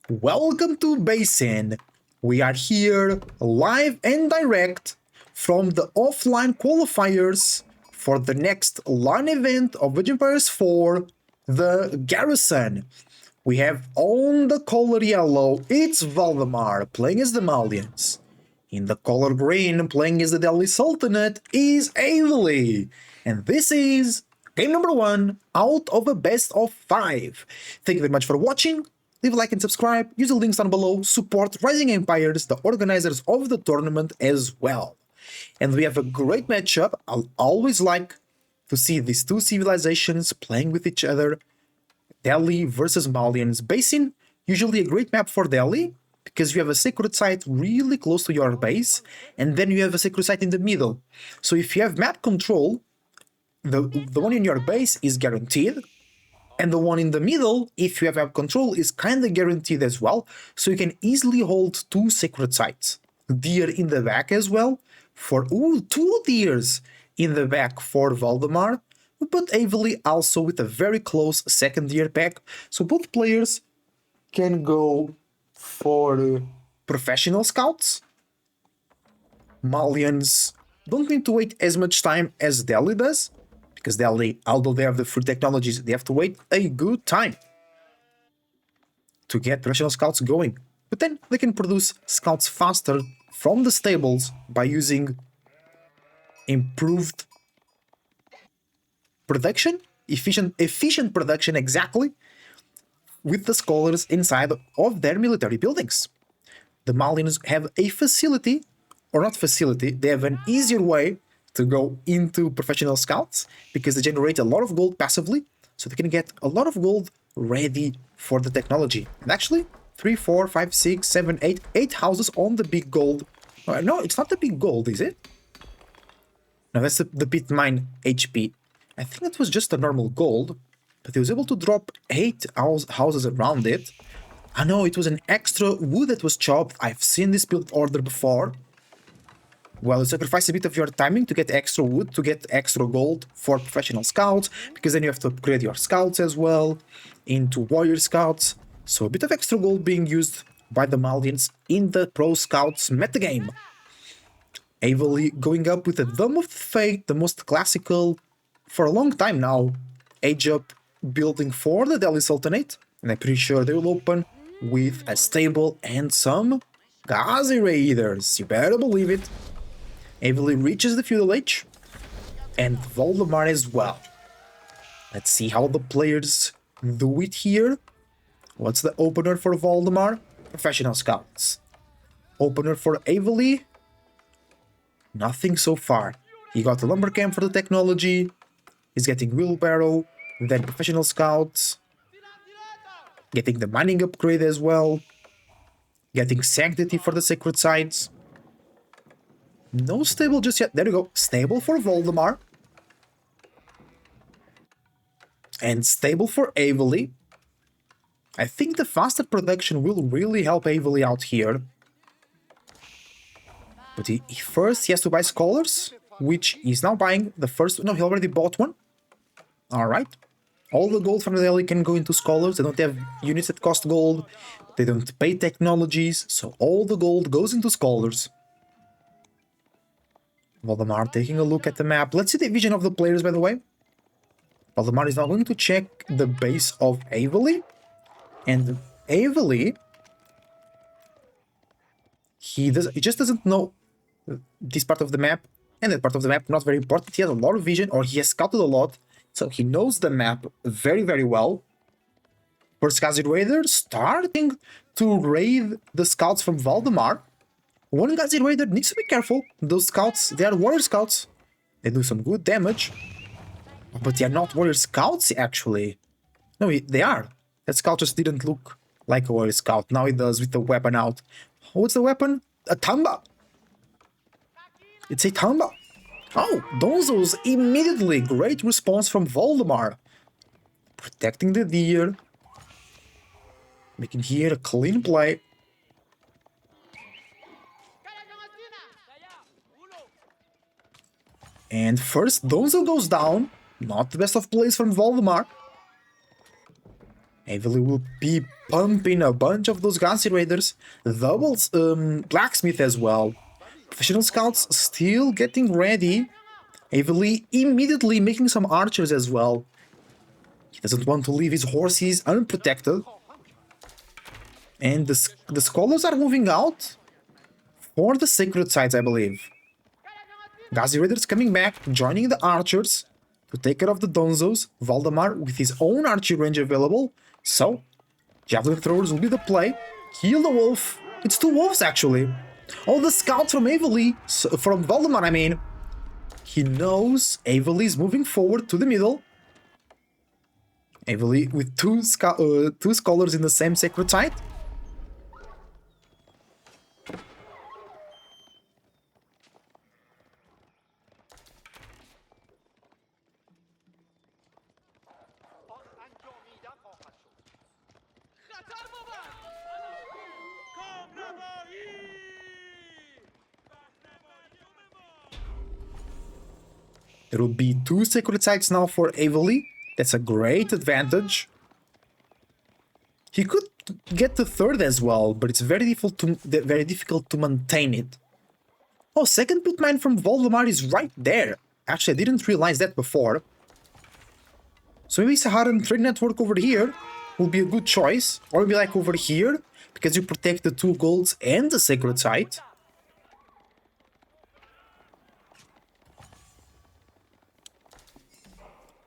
Welcome to Basin. We are here live and direct from the offline qualifiers for the next LAN event of Valdemar 4, the Garrison. We have on the color yellow, it's Valdemar playing as the Malians. In the color green, playing as the Delhi Sultanate, is Avely. And this is game number 1 out of a best of 5. Thank you very much for watching. Leave a like and subscribe, use the links down below, support Rising Empires, the organizers of the tournament as well. And we have a great matchup. I'll always like to see these two civilizations playing with each other. Delhi versus Malians. Basin, usually a great map for Delhi, because you have a sacred site really close to your base, and then you have a sacred site in the middle. So if you have map control, the one in your base is guaranteed, and the one in the middle, if you have map control, is kinda guaranteed as well, so you can easily hold two sacred sites. Deer in the back as well, for two deers in the back for Valdemar, but Avely also with a very close second deer pack, so both players can go for professional scouts. Malians don't need to wait as much time as Delhi does, because Delhi, although they have the free technologies, they have to wait a good time to get professional scouts going. But then they can produce scouts faster from the stables by using improved production, efficient production exactly, with the scholars inside of their military buildings. The Malians have a facility, or not facility, they have an easier way to go into professional scouts because they generate a lot of gold passively, so they can get a lot of gold ready for the technology. And actually, 3, 4, 5, 6, 7, 8 houses on the big gold. No, it's not the big gold, is it? No, that's the pit mine HP. I think it was just a normal gold, but he was able to drop 8 houses around it. I know it was an extra wood that was chopped. I've seen this build order before. Well, you sacrifice a bit of your timing to get extra wood, to get extra gold for professional scouts, because then you have to upgrade your scouts as well into warrior scouts. So a bit of extra gold being used by the Malians in the pro scouts metagame. Avely going up with the Dome of Fate, the most classical, for a long time now, age-up building for the Delhi Sultanate. And I'm pretty sure they will open with a stable and some Ghazi Raiders. You better believe it. Avely reaches the feudal age, and Valdemar as well. Let's see how the players do it here. What's the opener for Valdemar? Professional scouts. Opener for Avely? Nothing so far. He got the lumber camp for the technology. He's getting wheelbarrow, then professional scouts. Getting the mining upgrade as well. Getting sanctity for the sacred sites. No stable just yet. There you go. Stable for Valdemar. And stable for Avely. I think the faster production will really help Avely out here. But first he has to buy scholars, which he's now buying the first. No, he already bought one. Alright. All the gold from the Delhi can go into scholars. They don't have units that cost gold. They don't pay technologies. So all the gold goes into scholars. Valdemar taking a look at the map. Let's see the vision of the players, by the way. Valdemar is now going to check the base of Avely. And Avely, he just doesn't know this part of the map and that part of the map. Not very important. He has a lot of vision, or he has scouted a lot, so he knows the map very, very well. First Ghazi Raider starting to raid the scouts from Valdemar. One Ghazi Raider needs to be careful. Those scouts, they are warrior scouts. They do some good damage. But they are not warrior scouts, actually. No, they are. That scout just didn't look like a warrior scout. Now it does with the weapon out. What's the weapon? A Tamba. It's a Tamba. Oh, Donzos immediately. Great response from Valdemar. Protecting the deer. Making here a clean play. And first, Donzo goes down. Not the best of plays from Valdemar. Avely will be pumping a bunch of those Gazi Raiders. Doubles Blacksmith as well. Professional Scouts still getting ready. Avely immediately making some archers as well. He doesn't want to leave his horses unprotected. And the scholars are moving out for the sacred sites, I believe. Gazi Raiders coming back, joining the archers to take care of the Donzos. Valdemar with his own archery range available. So, javelin throwers will be the play. Kill the wolf. It's two wolves actually. Oh, the scouts from Avely, from Valdemar, I mean. He knows Avely is moving forward to the middle. Avely with two scholars in the same sacred site. There will be two sacred sites now for Avely. That's a great advantage. He could get the third as well, but it's very difficult to maintain it. Oh, second pit mine from Valdemar is right there. Actually, I didn't realize that before. So maybe Saharan Trade Network over here will be a good choice. Or maybe like over here, because you protect the two golds and the sacred site.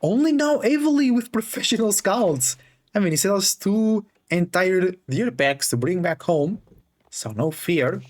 Only now Avely with professional scouts. I mean, he sells two entire deer packs to bring back home, so no fear.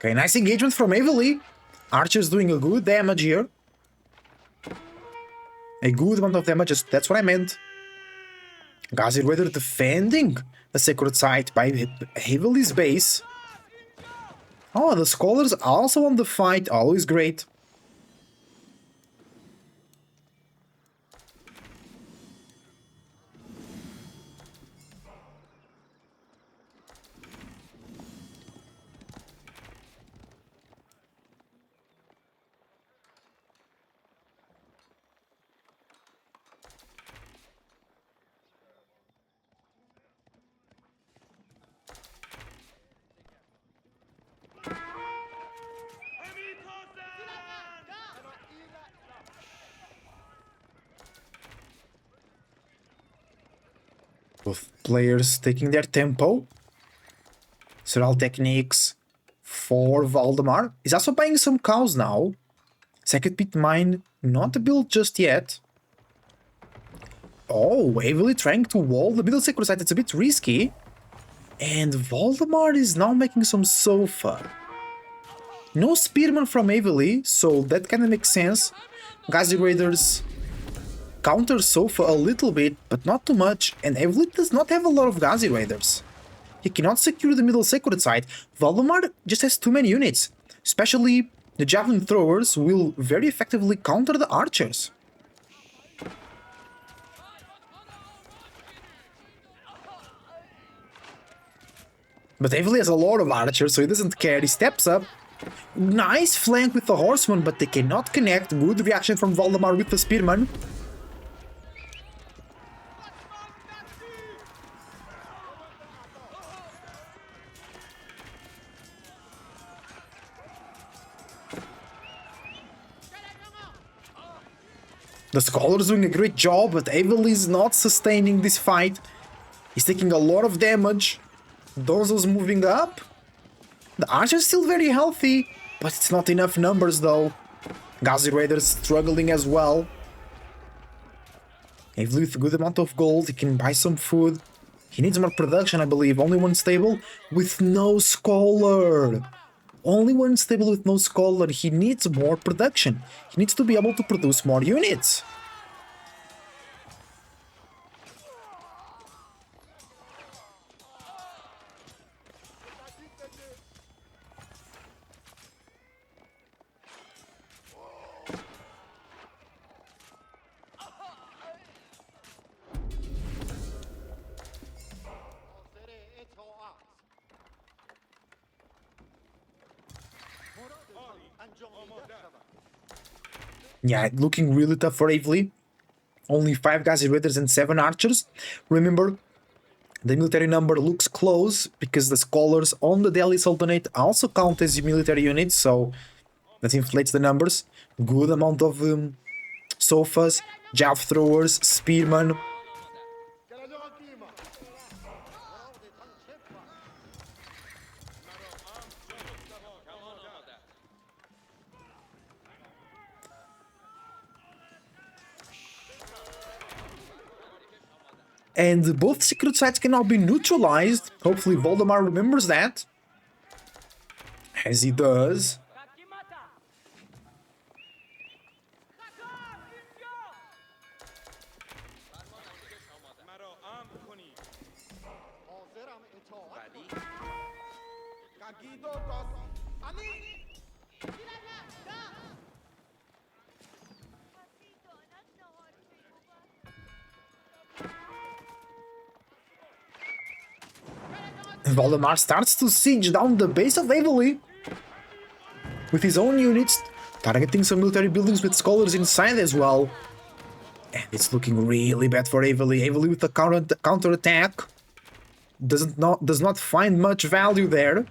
Okay, nice engagement from Avely. Archer's doing a good damage here. A good amount of damage, that's what I meant. Gazi Raider defending the sacred site by Avely's base. Oh, the scholars also on the fight, always great. Both players taking their tempo. Several techniques for Valdemar. He's also buying some cows now. Second pit mine not built just yet. Oh, Avely trying to wall the middle sacred site. It's a bit risky. And Valdemar is now making some sofa. No spearman from Avely, so that kind of makes sense. Gazi Raiders counter sofa a little bit, but not too much, and Avely does not have a lot of Gazi Raiders. He cannot secure the middle sacred site. Valdemar just has too many units. Especially the javelin throwers will very effectively counter the archers. But Avely has a lot of archers, so he doesn't care. He steps up. Nice flank with the horseman, but they cannot connect. Good reaction from Valdemar with the spearman. The Scholar's doing a great job, but Avely is not sustaining this fight. He's taking a lot of damage. Donzo's moving up. The Archer's still very healthy, but it's not enough numbers though. Gazi Raider's struggling as well. Avely with a good amount of gold, he can buy some food. He needs more production, I believe. Only one stable with no Scholar. Only one stable with no Scholar. He needs more production. He needs to be able to produce more units. Yeah, looking really tough for Avely. Only 5 Gazi Raiders and 7 Archers. Remember, the military number looks close because the scholars on the Delhi Sultanate also count as military units, so that inflates the numbers. Good amount of sofas, jav throwers, spearmen. And both secret sites can now be neutralized. Hopefully Valdemar remembers that. As he does. Valdemar starts to siege down the base of Avely with his own units, targeting some military buildings with scholars inside as well. And it's looking really bad for Avely. Avely with a counter attack does not find much value there.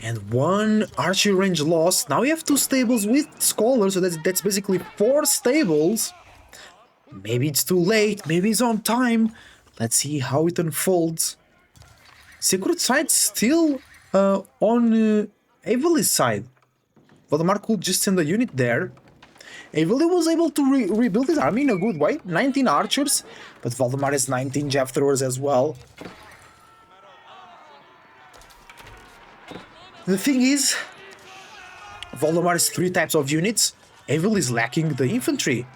And 1 archery range loss. Now we have 2 stables with scholars, so that's basically 4 stables. Maybe it's too late, maybe it's on time. Let's see how it unfolds. Secret site still on Avely's side. Valdemar could just send a unit there. Avely was able to rebuild his army in a good way. 19 archers, but Valdemar has 19 jav throwers as well. The thing is, Valdemar has 3 types of units. Avely is lacking the infantry.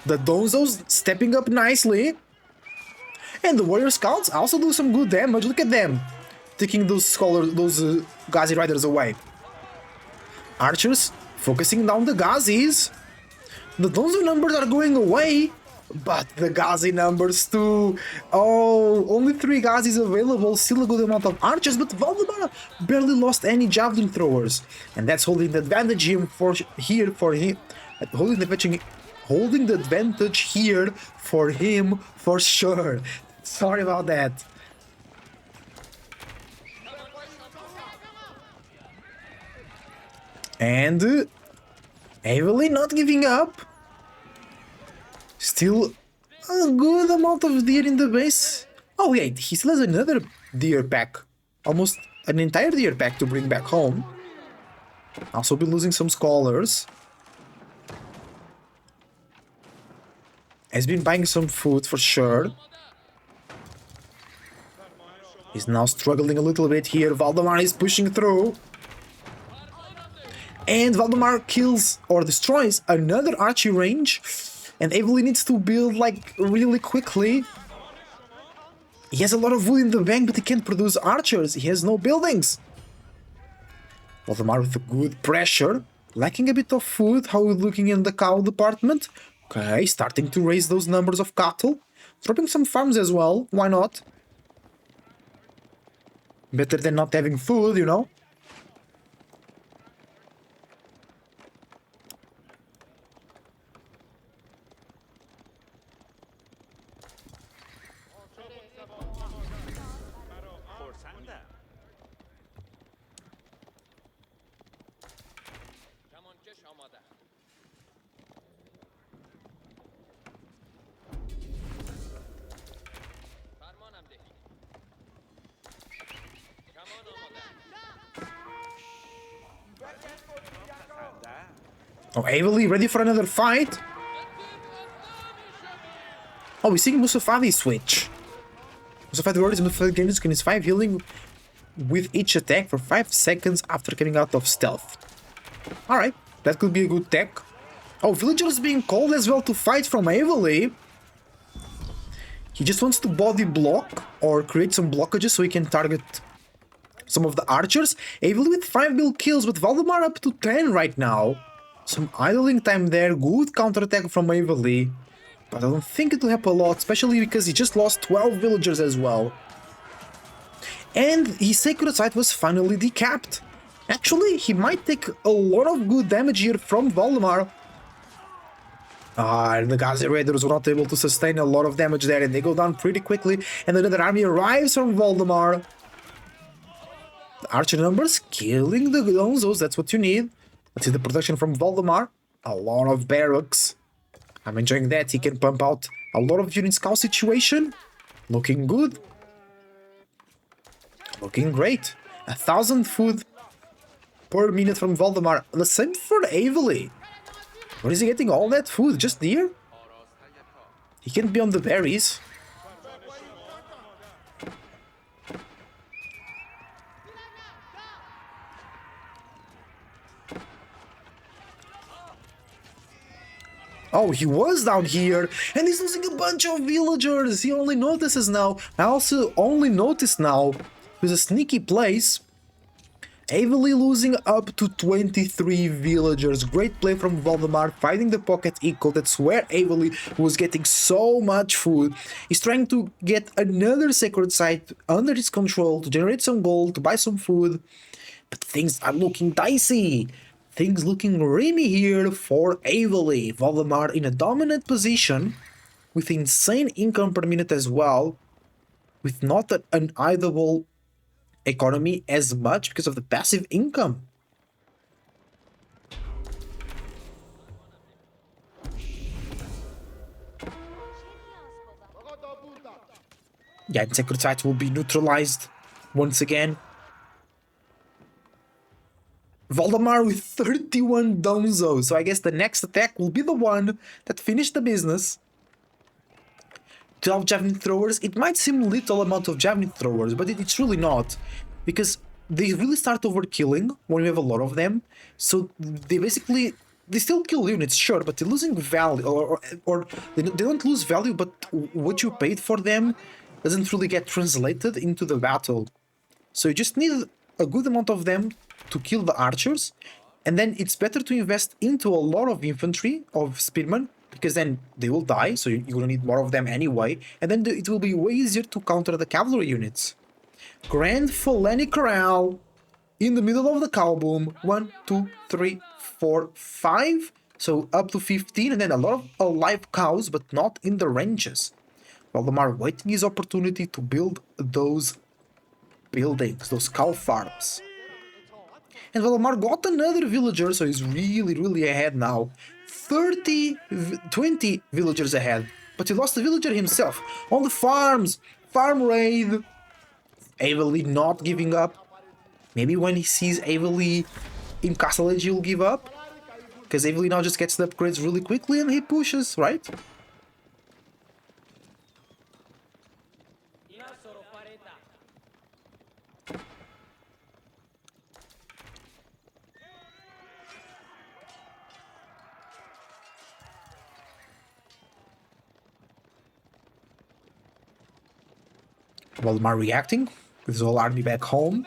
The Donzos stepping up nicely. And the warrior scouts also do some good damage. Look at them, taking those scholars, those Ghazi riders away. Archers focusing down the Ghazis. The Donzo numbers are going away, but the Ghazi numbers too. Oh, only 3 Ghazis available. Still a good amount of archers, but Valdemar barely lost any javelin throwers, and that's holding the advantage here holding the advantage here for him for sure. Sorry about that. And Avely not giving up. Still a good amount of deer in the base. Oh wait, he still has another deer pack. Almost an entire deer pack to bring back home. Also been losing some scholars. Has been buying some food for sure. He's now struggling a little bit here. Valdemar is pushing through. And Valdemar kills or destroys another archery range. And Avely needs to build like really quickly. He has a lot of wood in the bank, but he can't produce archers. He has no buildings. Valdemar with good pressure. Lacking a bit of food. How are we looking in the cow department? Okay, starting to raise those numbers of cattle. Dropping some farms as well. Why not? Better than not having food, you know? Oh, Avely ready for another fight? Oh, we're seeing Musafadi switch. Musafadi already gains his 5 healing with each attack for 5 seconds after coming out of stealth. Alright, that could be a good tech. Oh, villagers being called as well to fight from Avely. He just wants to body block or create some blockages so he can target some of the archers. Avely with 5 mil kills, but Valdemar up to 10 right now. Some idling time there, good counterattack from Avely. But I don't think it will help a lot, especially because he just lost 12 villagers as well. And his sacred site was finally decapped. Actually, he might take a lot of good damage here from Valdemar. And the Gazi Raiders were not able to sustain a lot of damage there, and they go down pretty quickly, and another army arrives from Valdemar. The archer numbers killing the Gonzos, that's what you need. Let's see the production from Valdemar. A lot of barracks. I'm enjoying that. He can pump out a lot of units. Cow situation. Looking good. Looking great. 1,000 food per minute from Valdemar. The same for Avely. Where is he getting all that food? Just here? He can't be on the berries. Oh, he was down here, and he's losing a bunch of villagers. He only notices now. I also only noticed now. There's a sneaky place. Avely losing up to 23 villagers. Great play from Valdemar, fighting the pocket equal. That's where Avely was getting so much food. He's trying to get another sacred site under his control to generate some gold, to buy some food. But things are looking dicey. Things looking really here for Avely. Valdemar in a dominant position with insane income per minute as well, with not an idle economy as much because of the passive income. Yeah, and sacred site will be neutralized once again. Valdemar with 31 Donzo, so I guess the next attack will be the one that finished the business. 12 javelin throwers. It might seem little amount of javelin throwers, but it's really not, because they really start overkilling when you have a lot of them. So they still kill units, sure, but they're losing value, or they don't lose value, but what you paid for them doesn't really get translated into the battle. So you just need a good amount of them to kill the archers, and then it's better to invest into a lot of infantry, of spearmen, because then they will die, so you're gonna need more of them anyway, and then it will be way easier to counter the cavalry units. Grand Felani Corral in the middle of the cow boom. 1, 2, 3, 4, 5. So up to 15, and then a lot of alive cows, but not in the ranges. Valdemar waiting his opportunity to build those buildings, those cow farms. And Valdemar got another villager, so he's really ahead now. 20 villagers ahead. But he lost the villager himself. On the farms! Farm raid! Avely not giving up. Maybe when he sees Avely in Castle Age, he'll give up. Because Avely now just gets the upgrades really quickly and he pushes, right? Valdemar reacting with his whole army back home.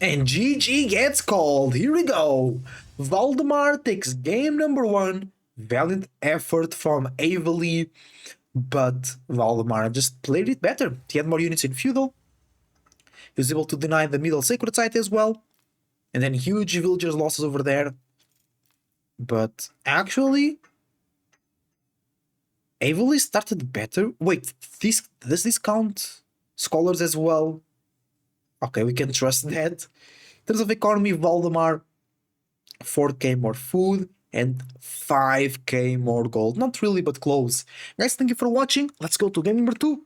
And GG gets called. Here we go. Valdemar takes game number 1. Valiant effort from Avely, but Valdemar just played it better. He had more units in feudal. He was able to deny the middle sacred site as well. And then huge villagers losses over there. But actually, Avely started better. Wait, does this count scholars as well? Okay, we can trust that. In terms of economy, Valdemar, 4k more food and 5k more gold. Not really, but close. Guys, thank you for watching. Let's go to game number 2.